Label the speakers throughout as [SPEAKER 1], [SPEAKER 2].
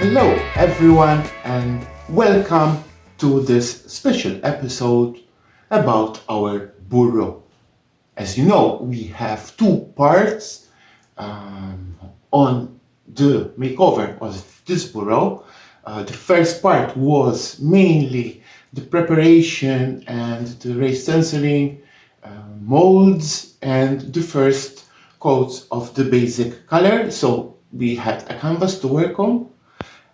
[SPEAKER 1] Hello everyone and welcome to this special episode about our bureau. As you know, we have two parts on the makeover of this bureau. The first part was mainly the preparation and the raised stenciling, molds and the first coats of the basic color. So we had a canvas to work on.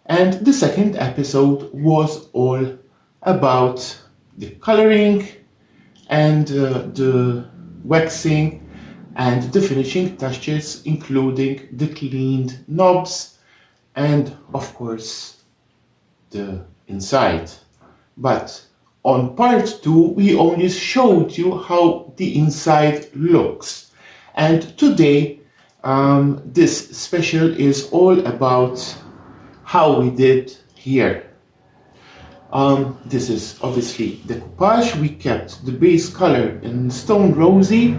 [SPEAKER 1] And the second episode was all about the coloring and the waxing and the finishing touches, including the cleaned knobs and of course the inside. But on part 2 we only showed you how the inside looks, and today this special is all about how we did here. This is obviously decoupage. We kept the base color in stone rosy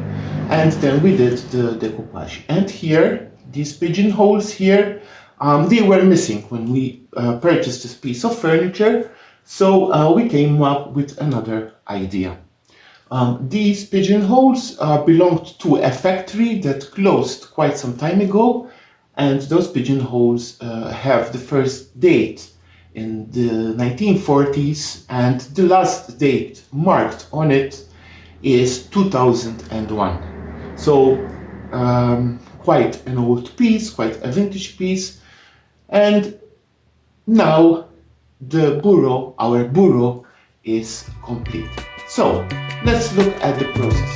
[SPEAKER 1] and then we did the decoupage. And here, these pigeonholes here, they were missing when we purchased this piece of furniture, so we came up with another idea. These pigeonholes belonged to a factory that closed quite some time ago, and those pigeonholes have the first date in the 1940s, and the last date marked on it is 2001. So quite an old piece, quite a vintage piece, and now the bureau, our bureau, is complete. So let's look at the process.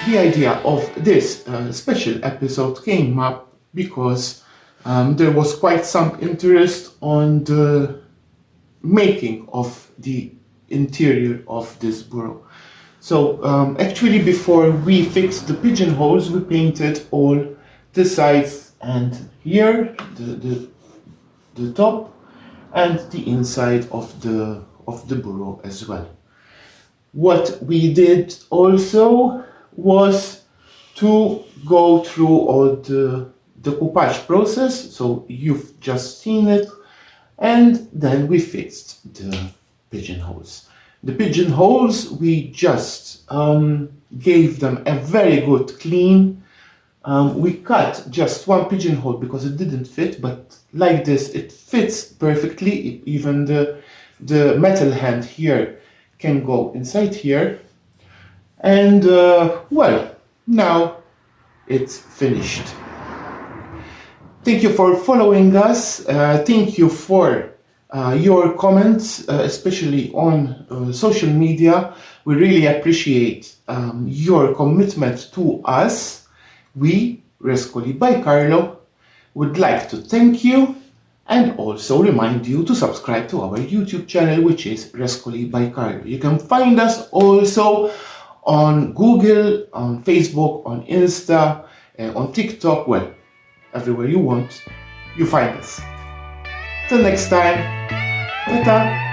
[SPEAKER 1] The idea of this special episode came up because there was quite some interest on the making of the interior of this bureau. So actually before we fixed the pigeonholes, we painted all the sides and here the top and the inside of the bureau as well. What we did also was to go through all the decoupage process, so you've just seen it, and then we fixed the pigeonholes. The pigeonholes, we just gave them a very good clean. We cut just one pigeonhole because it didn't fit, but like this it fits perfectly. Even the metal hand here can go inside here. And well, now it's finished. Thank you for following us. Thank you for your comments, especially on social media. We really appreciate your commitment to us. We, Rescoli by Carlo, would like to thank you and also remind you to subscribe to our YouTube channel, which is Rescoli by Carlo. You can find us also on Google, on Facebook, on Insta, on TikTok, well, everywhere you want, you find us. Till next time, ta-ta!